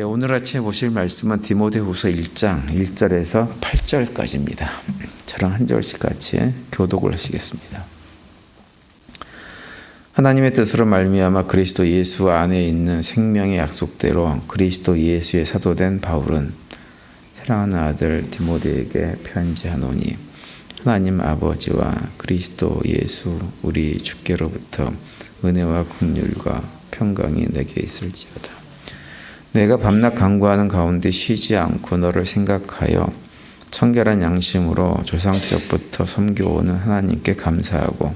오늘 아침에 보실 말씀은 디모데후서 1장 1절에서 8절까지입니다. 저랑 한 절씩 같이 교독을 하시겠습니다. 하나님의 뜻으로 말미암아 그리스도 예수 안에 있는 생명의 약속대로 그리스도 예수의 사도된 바울은 사랑하는 아들 디모데에게 편지하노니 하나님 아버지와 그리스도 예수 우리 주께로부터 은혜와 긍휼과 평강이 내게 있을지어다. 내가 밤낮 간구하는 가운데 쉬지 않고 너를 생각하여 청결한 양심으로 조상적부터 섬겨오는 하나님께 감사하고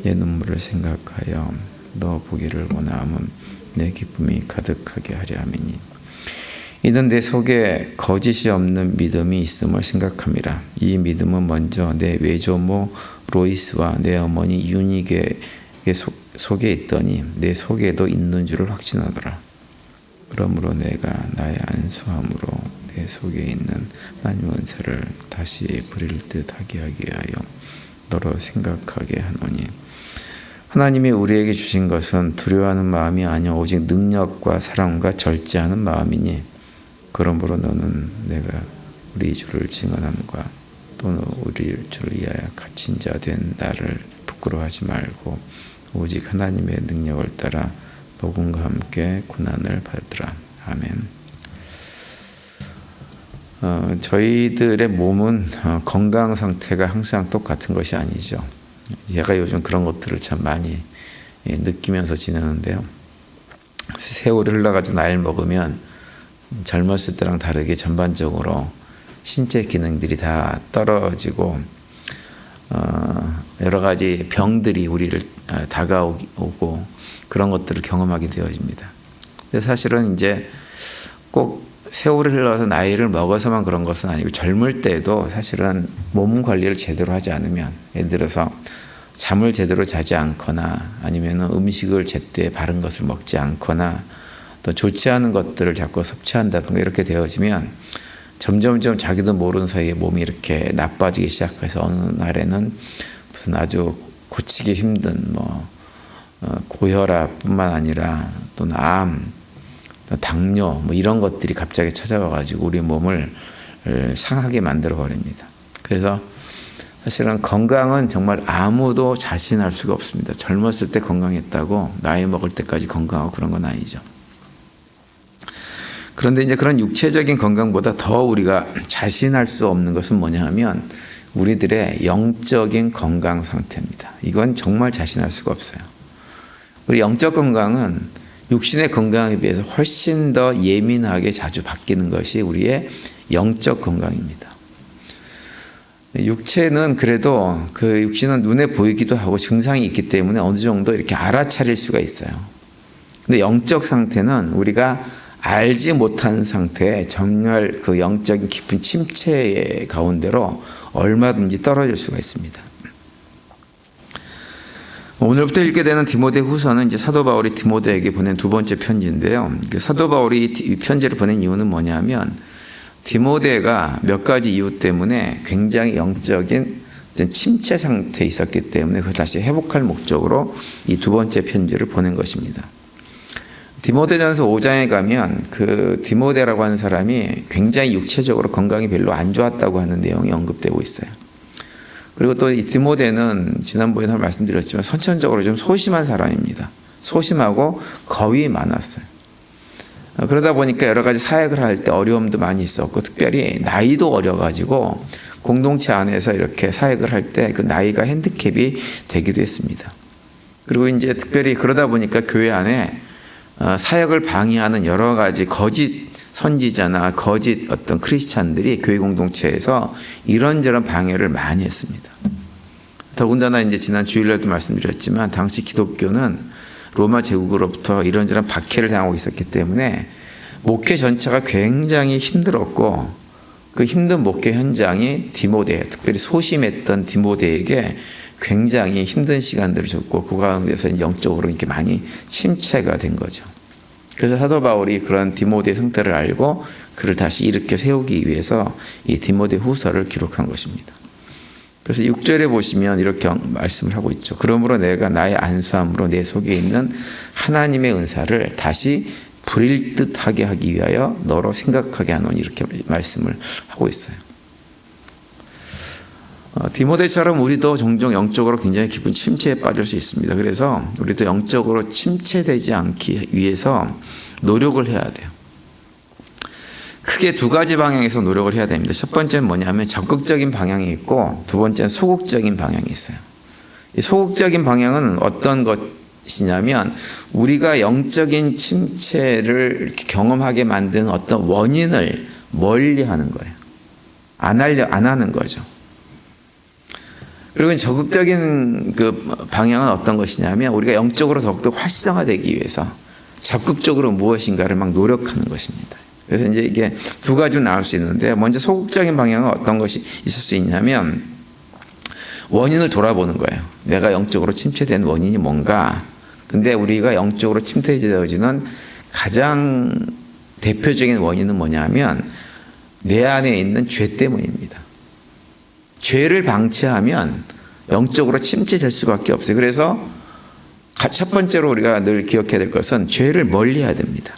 내 눈물을 생각하여 너 보기를 원하면 내 기쁨이 가득하게 하려 함이니 이는 내 속에 거짓이 없는 믿음이 있음을 생각함이라. 이 믿음은 먼저 내 외조모 로이스와 내 어머니 유니게 속에 있더니 내 속에도 있는 줄을 확신하더라. 그러므로 내가 나의 안수함으로 내 속에 있는 하나님의 은사를 다시 부릴 듯 하게 하기 위하여 너로 생각하게 하노니 하나님이 우리에게 주신 것은 두려워하는 마음이 아니오 오직 능력과 사랑과 절제하는 마음이니 그러므로 너는 내가 우리 주를 증언함과 또는 우리 주를 위하여 갇힌 자 된 나를 부끄러워하지 말고 오직 하나님의 능력을 따라 복음과 함께 고난을 받으라. 아멘. 저희들의 몸은 건강 상태가 항상 똑같은 것이 아니죠. 제가 요즘 그런 것들을 참 많이 느끼면서 지내는데요. 세월이 흘러가지고 나이를 먹으면 젊었을 때랑 다르게 전반적으로 신체 기능들이 다 떨어지고 여러 가지 병들이 우리를 다가오고 그런 것들을 경험하게 되어집니다. 근데 사실은 이제 꼭 세월이 흘러서 나이를 먹어서만 그런 것은 아니고 젊을 때도 사실은 몸 관리를 제대로 하지 않으면 예를 들어서 잠을 제대로 자지 않거나 아니면 음식을 제때 바른 것을 먹지 않거나 또 좋지 않은 것들을 자꾸 섭취한다든가 이렇게 되어지면 점점점 자기도 모르는 사이에 몸이 이렇게 나빠지기 시작해서 어느 날에는 무슨 아주 고치기 힘든 고혈압뿐만 아니라 또 암, 또 당뇨 이런 것들이 갑자기 찾아와가지고 우리 몸을 상하게 만들어 버립니다. 그래서 사실은 건강은 정말 아무도 자신할 수가 없습니다. 젊었을 때 건강했다고 나이 먹을 때까지 건강하고 그런 건 아니죠. 그런데 이제 그런 육체적인 건강보다 더 우리가 자신할 수 없는 것은 뭐냐 하면 우리들의 영적인 건강 상태입니다. 이건 정말 자신할 수가 없어요. 우리 영적 건강은 육신의 건강에 비해서 훨씬 더 예민하게 자주 바뀌는 것이 우리의 영적 건강입니다. 육체는 그래도 그 육신은 눈에 보이기도 하고 증상이 있기 때문에 어느 정도 이렇게 알아차릴 수가 있어요. 근데 영적 상태는 우리가 알지 못한 상태에 정말 그 영적인 깊은 침체 가운데로 얼마든지 떨어질 수가 있습니다. 오늘부터 읽게 되는 디모데 후서는 이제 사도 바울이 디모데에게 보낸 두 번째 편지인데요. 사도 바울이 이 편지를 보낸 이유는 뭐냐면 디모데가 몇 가지 이유 때문에 굉장히 영적인 침체 상태에 있었기 때문에 그걸 다시 회복할 목적으로 이 두 번째 편지를 보낸 것입니다. 디모데전서 5장에 가면 그 디모데라고 하는 사람이 굉장히 육체적으로 건강이 별로 안 좋았다고 하는 내용이 언급되고 있어요. 그리고 또 이 디모데는 지난번에 말씀드렸지만 선천적으로 좀 소심한 사람입니다. 소심하고 겁이 많았어요. 그러다 보니까 여러 가지 사역을 할 때 어려움도 많이 있었고 특별히 나이도 어려가지고 공동체 안에서 이렇게 사역을 할 때 그 나이가 핸디캡이 되기도 했습니다. 그리고 이제 특별히 그러다 보니까 교회 안에 사역을 방해하는 여러 가지 거짓 선지자나 거짓 어떤 크리스찬들이 교회 공동체에서 이런저런 방해를 많이 했습니다. 더군다나 이제 지난 주일날도 말씀드렸지만 당시 기독교는 로마 제국으로부터 이런저런 박해를 당하고 있었기 때문에 목회 전체가 굉장히 힘들었고 그 힘든 목회 현장이 디모데, 특별히 소심했던 디모데에게 굉장히 힘든 시간들을 줬고 그 가운데서 영적으로 이렇게 많이 침체가 된 거죠. 그래서 사도 바울이 그런 디모데의 상태를 알고 그를 다시 일으켜 세우기 위해서 이 디모데 후서를 기록한 것입니다. 그래서 6절에 보시면 이렇게 말씀을 하고 있죠. 그러므로 내가 나의 안수함으로 내 속에 있는 하나님의 은사를 다시 불일 듯하게 하기 위하여 너로 생각하게 하노니 이렇게 말씀을 하고 있어요. 디모데처럼 우리도 종종 영적으로 굉장히 깊은 침체에 빠질 수 있습니다. 그래서 우리도 영적으로 침체되지 않기 위해서 노력을 해야 돼요. 크게 두 가지 방향에서 노력을 해야 됩니다. 첫 번째는 뭐냐면 적극적인 방향이 있고 두 번째는 소극적인 방향이 있어요. 이 소극적인 방향은 어떤 것이냐면 우리가 영적인 침체를 이렇게 경험하게 만든 어떤 원인을 멀리하는 거예요. 안 하는 거죠. 그리고 적극적인 그 방향은 어떤 것이냐면 우리가 영적으로 더욱더 활성화되기 위해서 적극적으로 무엇인가를 막 노력하는 것입니다. 그래서 이제 이게 두 가지로 나올 수 있는데 먼저 소극적인 방향은 어떤 것이 있을 수 있냐면 원인을 돌아보는 거예요. 내가 영적으로 침체된 원인이 뭔가. 근데 우리가 영적으로 침체되어지는 가장 대표적인 원인은 뭐냐면 내 안에 있는 죄 때문입니다. 죄를 방치하면 영적으로 침체될 수밖에 없어요. 그래서 첫 번째로 우리가 늘 기억해야 될 것은 죄를 멀리해야 됩니다.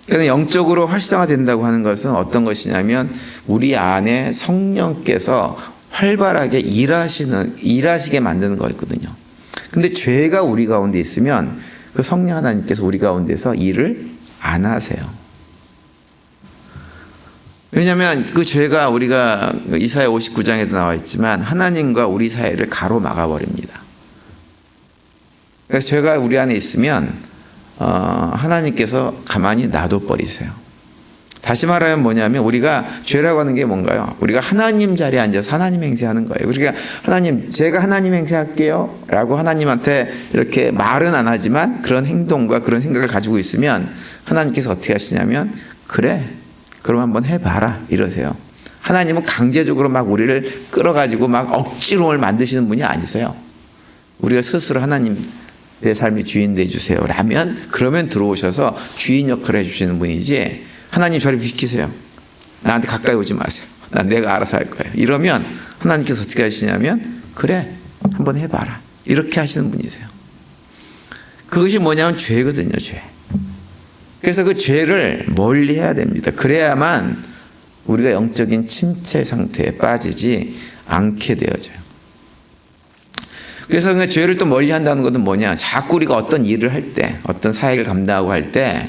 그러니까 영적으로 활성화된다고 하는 것은 어떤 것이냐면 우리 안에 성령께서 활발하게 일하시게 만드는 거였거든요. 근데 죄가 우리 가운데 있으면 그 성령 하나님께서 우리 가운데서 일을 안 하세요. 왜냐하면 그 죄가 우리가 이사야 59장에도 나와 있지만 하나님과 우리 사이를 가로막아 버립니다. 그래서 죄가 우리 안에 있으면 하나님께서 가만히 놔둬 버리세요. 다시 말하면 뭐냐면 우리가 죄라고 하는 게 뭔가요? 우리가 하나님 자리에 앉아서 하나님 행세하는 거예요. 우리가 하나님, 제가 하나님 행세할게요 라고 하나님한테 이렇게 말은 안 하지만 그런 행동과 그런 생각을 가지고 있으면 하나님께서 어떻게 하시냐면 그래 그럼 한번 해봐라 이러세요. 하나님은 강제적으로 막 우리를 끌어가지고 막 억지로 만드시는 분이 아니세요. 우리가 스스로 하나님 내 삶의 주인 되주세요 라면 그러면 들어오셔서 주인 역할을 해주시는 분이지 하나님 저리 비키세요. 나한테 가까이 오지 마세요. 난 내가 알아서 할 거예요. 이러면 하나님께서 어떻게 하시냐면 그래 한번 해봐라 이렇게 하시는 분이세요. 그것이 뭐냐면 죄거든요. 죄. 그래서 그 죄를 멀리 해야 됩니다. 그래야만 우리가 영적인 침체 상태에 빠지지 않게 되어져요. 그래서 그 죄를 또 멀리 한다는 것은 뭐냐? 자꾸 우리가 어떤 일을 할 때, 어떤 사역을 감당하고 할 때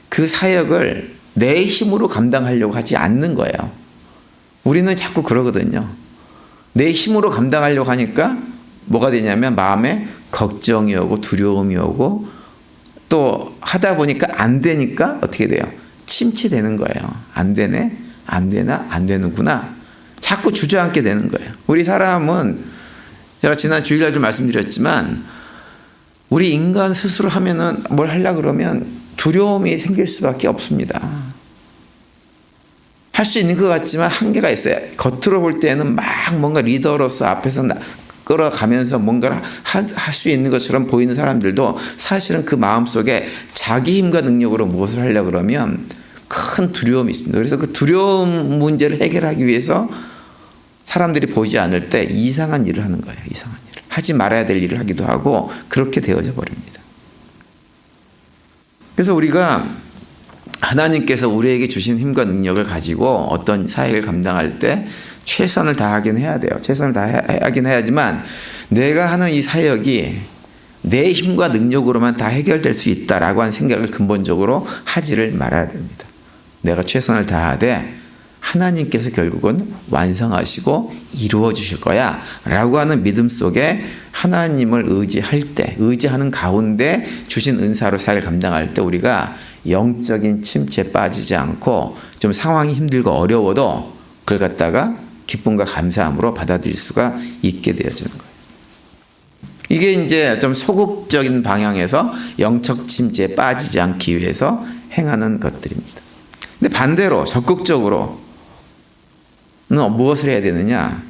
그 사역을 내 힘으로 감당하려고 하지 않는 거예요. 우리는 자꾸 그러거든요. 내 힘으로 감당하려고 하니까 뭐가 되냐면 마음에 걱정이 오고 두려움이 오고 또 하다 보니까 안 되니까 어떻게 돼요? 침체되는 거예요. 안 되네? 안 되나? 안 되는구나. 자꾸 주저앉게 되는 거예요. 우리 사람은 제가 지난 주일날도 말씀드렸지만 우리 인간 스스로 하면은 뭘 하려고 그러면 두려움이 생길 수밖에 없습니다. 할 수 있는 것 같지만 한계가 있어요. 겉으로 볼 때는 막 뭔가 리더로서 앞에서 끌어가면서 뭔가를 할 수 있는 것처럼 보이는 사람들도 사실은 그 마음속에 자기 힘과 능력으로 무엇을 하려고 그러면 큰 두려움이 있습니다. 그래서 그 두려움 문제를 해결하기 위해서 사람들이 보지 않을 때 이상한 일을 하는 거예요. 이상한 일을. 하지 말아야 될 일을 하기도 하고 그렇게 되어져 버립니다. 그래서 우리가 하나님께서 우리에게 주신 힘과 능력을 가지고 어떤 사역을 감당할 때 최선을 다하긴 해야 돼요. 최선을 다하긴 해야지만 내가 하는 이 사역이 내 힘과 능력으로만 다 해결될 수 있다라고 하는 생각을 근본적으로 하지를 말아야 됩니다. 내가 최선을 다하되 하나님께서 결국은 완성하시고 이루어 주실 거야 라고 하는 믿음 속에 하나님을 의지할 때, 의지하는 가운데 주신 은사로 사역을 감당할 때 우리가 영적인 침체에 빠지지 않고 좀 상황이 힘들고 어려워도 그걸 갖다가 기쁨과 감사함으로 받아들일 수가 있게 되어지는 거예요. 이게 이제 좀 소극적인 방향에서 영적 침체에 빠지지 않기 위해서 행하는 것들입니다. 근데 반대로 적극적으로는 무엇을 해야 되느냐?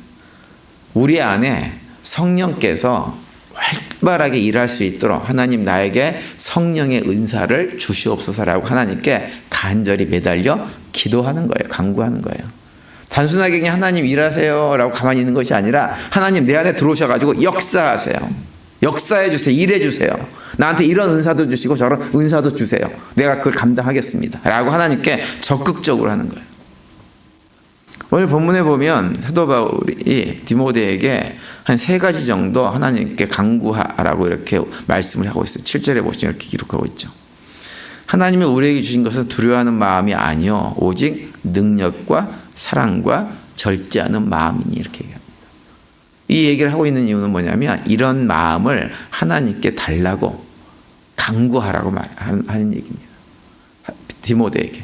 우리 안에 성령께서 활발하게 일할 수 있도록 하나님 나에게 성령의 은사를 주시옵소서라고 하나님께 간절히 매달려 기도하는 거예요. 간구하는 거예요. 단순하게 그냥 하나님 일하세요 라고 가만히 있는 것이 아니라 하나님 내 안에 들어오셔가지고 역사하세요. 역사해 주세요. 일해 주세요. 나한테 이런 은사도 주시고 저런 은사도 주세요. 내가 그걸 감당하겠습니다. 라고 하나님께 적극적으로 하는 거예요. 오늘 본문에 보면 사도 바울이 디모데에게 한 3가지 정도 하나님께 간구하라고 이렇게 말씀을 하고 있어요. 7절에 보시면 이렇게 기록하고 있죠. 하나님이 우리에게 주신 것은 두려워하는 마음이 아니요 오직 능력과 사랑과 절제하는 마음이니 이렇게 얘기합니다. 이 얘기를 하고 있는 이유는 뭐냐면 이런 마음을 하나님께 달라고 간구하라고 하는 얘기입니다. 디모데에게.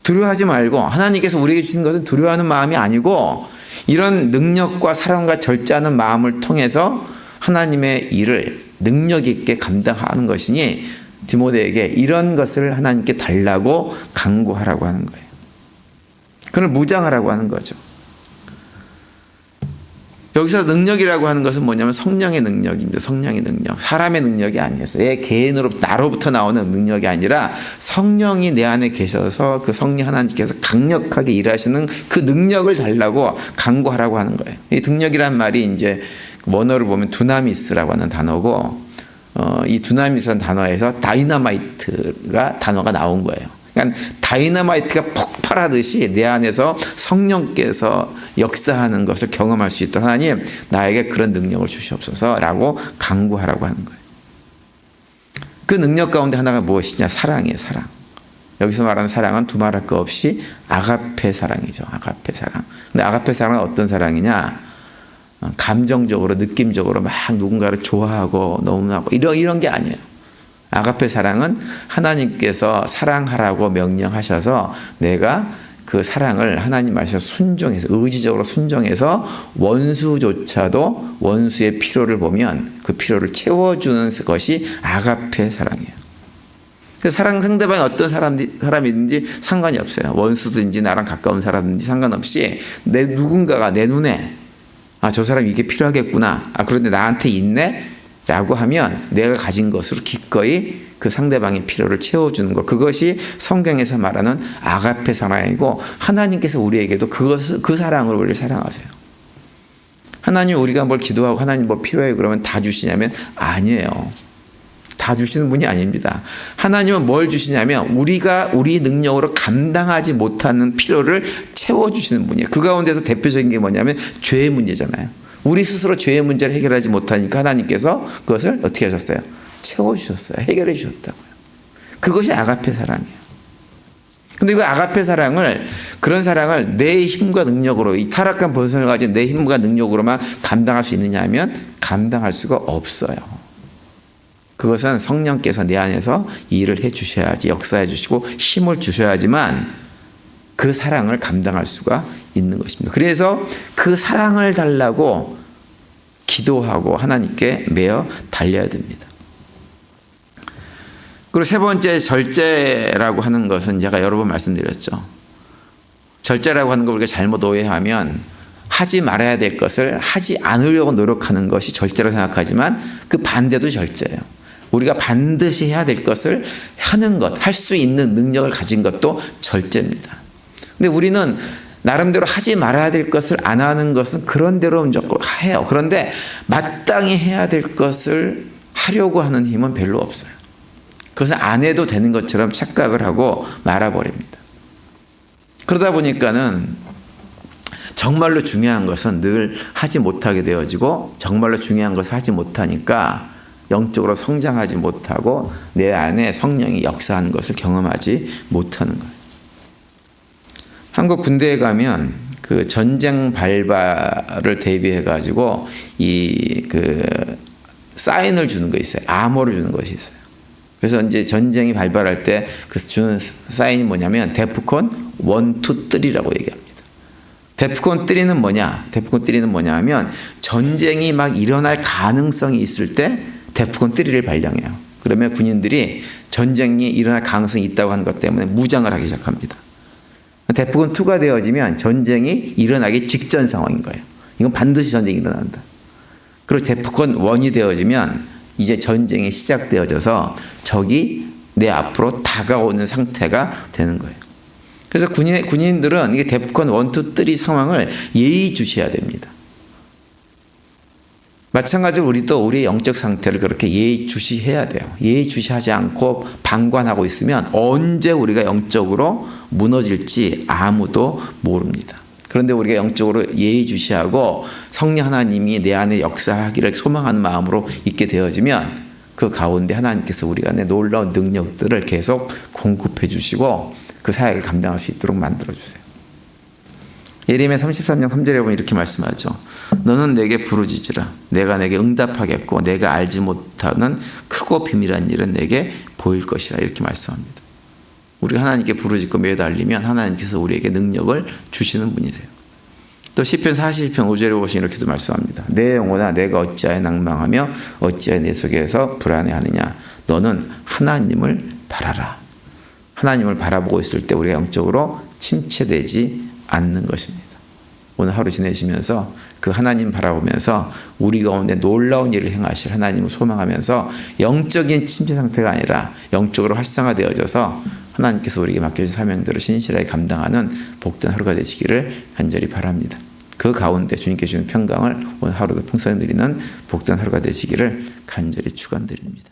두려워하지 말고 하나님께서 우리에게 주신 것은 두려워하는 마음이 아니고 이런 능력과 사랑과 절제하는 마음을 통해서 하나님의 일을 능력 있게 감당하는 것이니 디모데에게 이런 것을 하나님께 달라고 간구하라고 하는 거예요. 그걸 무장하라고 하는 거죠. 여기서 능력이라고 하는 것은 뭐냐면 성령의 능력입니다. 성령의 능력. 사람의 능력이 아니었어요. 내 개인으로 나로부터 나오는 능력이 아니라 성령이 내 안에 계셔서 그 성령 하나님께서 강력하게 일하시는 그 능력을 달라고 간구하라고 하는 거예요. 이 능력이란 말이 이제 원어를 보면 두나미스라고 하는 단어고 이 두나미스라는 단어에서 다이너마이트가 단어가 나온 거예요. 그러니까 다이너마이트가 폭발하듯이 내 안에서 성령께서 역사하는 것을 경험할 수 있도록 하나님 나에게 그런 능력을 주시옵소서라고 간구하라고 하는 거예요. 그 능력 가운데 하나가 무엇이냐? 사랑이에요. 사랑. 여기서 말하는 사랑은 두말할 거 없이 아가페 사랑이죠. 아가페 사랑. 근데 아가페 사랑은 어떤 사랑이냐? 감정적으로 느낌적으로 막 누군가를 좋아하고 너무나고 이런 게 아니에요. 아가페 사랑은 하나님께서 사랑하라고 명령하셔서 내가 그 사랑을 하나님 말씀에 순종해서 의지적으로 순종해서 원수조차도 원수의 필요를 보면 그 필요를 채워주는 것이 아가페 사랑이에요. 그 사랑 상대방이 어떤 사람이든지 상관이 없어요. 원수든지 나랑 가까운 사람든지 상관없이 누군가가 내 눈에 저 사람이 이게 필요하겠구나. 그런데 나한테 있네? 라고 하면 내가 가진 것으로 기꺼이 그 상대방의 필요를 채워주는 것. 그것이 성경에서 말하는 아가페 사랑이고 하나님께서 우리에게도 그 사랑으로 우리를 사랑하세요. 하나님 우리가 뭘 기도하고 하나님 뭐 필요해요 그러면 다 주시냐면 아니에요. 다 주시는 분이 아닙니다. 하나님은 뭘 주시냐면 우리가 우리 능력으로 감당하지 못하는 필요를 채워주시는 분이에요. 그 가운데서 대표적인 게 뭐냐면 죄의 문제잖아요. 우리 스스로 죄의 문제를 해결하지 못하니까 하나님께서 그것을 어떻게 하셨어요? 채워주셨어요. 해결해 주셨다고요. 그것이 아가페 사랑이에요. 근데 그 아가페 사랑을, 그런 사랑을 내 힘과 능력으로, 이 타락한 본성을 가진 내 힘과 능력으로만 감당할 수 있느냐 하면 감당할 수가 없어요. 그것은 성령께서 내 안에서 일을 해 주셔야지, 역사해 주시고 힘을 주셔야지만 그 사랑을 감당할 수가 있는 것입니다. 그래서 그 사랑을 달라고 기도하고 하나님께 매어 달려야 됩니다. 그리고 3번째 절제라고 하는 것은 제가 여러 번 말씀드렸죠. 절제라고 하는 걸 우리가 잘못 오해하면 하지 말아야 될 것을 하지 않으려고 노력하는 것이 절제라고 생각하지만 그 반대도 절제예요. 우리가 반드시 해야 될 것을 하는 것, 할 수 있는 능력을 가진 것도 절제입니다. 근데 우리는 나름대로 하지 말아야 될 것을 안 하는 것은 그런대로 해요. 그런데 마땅히 해야 될 것을 하려고 하는 힘은 별로 없어요. 그것을 안 해도 되는 것처럼 착각을 하고 말아버립니다. 그러다 보니까는 정말로 중요한 것은 늘 하지 못하게 되어지고 정말로 중요한 것을 하지 못하니까 영적으로 성장하지 못하고 내 안에 성령이 역사하는 것을 경험하지 못하는 거예요. 한국 군대에 가면 그 전쟁 발발을 대비해 가지고 그 사인을 주는 거 있어요. 암호를 주는 것이 있어요. 그래서 이제 전쟁이 발발할 때 그 주는 사인이 뭐냐면 데프콘 1, 2, 3라고 얘기합니다. 데프콘 3는 뭐냐? 데프콘 3는 뭐냐 하면 전쟁이 막 일어날 가능성이 있을 때 데프콘 3를 발령해요. 그러면 군인들이 전쟁이 일어날 가능성이 있다고 하는 것 때문에 무장을 하기 시작합니다. 데프콘 2가 되어지면 전쟁이 일어나기 직전 상황인 거예요. 이건 반드시 전쟁이 일어난다. 그리고 데프콘 1이 되어지면 이제 전쟁이 시작되어져서 적이 내 앞으로 다가오는 상태가 되는 거예요. 그래서 군인들은 이게 데프콘 1, 2, 3 상황을 예의주시해야 됩니다. 마찬가지로 우리도 우리의 영적 상태를 그렇게 예의주시해야 돼요. 예의주시하지 않고 방관하고 있으면 언제 우리가 영적으로 무너질지 아무도 모릅니다. 그런데 우리가 영적으로 예의주시하고 성령 하나님이 내 안에 역사하기를 소망하는 마음으로 있게 되어지면 그 가운데 하나님께서 우리 안에 놀라운 능력들을 계속 공급해 주시고 그 사역을 감당할 수 있도록 만들어 주세요. 예레미야 33장 3절에 보면 이렇게 말씀하죠. 너는 내게 부르짖으라. 내가 내게 응답하겠고 내가 알지 못하는 크고 비밀한 일은 내게 보일 것이라. 이렇게 말씀합니다. 우리가 하나님께 부르짖고 매달리면 하나님께서 우리에게 능력을 주시는 분이세요. 또 시편 41편 5절에 보시면 이렇게도 말씀합니다. 내 영혼아 내가 어찌하여 낭망하며 어찌하여 내 속에서 불안해하느냐. 너는 하나님을 바라라. 하나님을 바라보고 있을 때 우리가 영적으로 침체되지 않는 것입니다. 오늘 하루 지내시면서 그 하나님 바라보면서 우리 가운데 놀라운 일을 행하실 하나님을 소망하면서 영적인 침체 상태가 아니라 영적으로 활성화되어져서 하나님께서 우리에게 맡겨진 사명들을 신실하게 감당하는 복된 하루가 되시기를 간절히 바랍니다. 그 가운데 주님께 주는 평강을 오늘 하루도 풍성히 누리는 복된 하루가 되시기를 간절히 축원드립니다.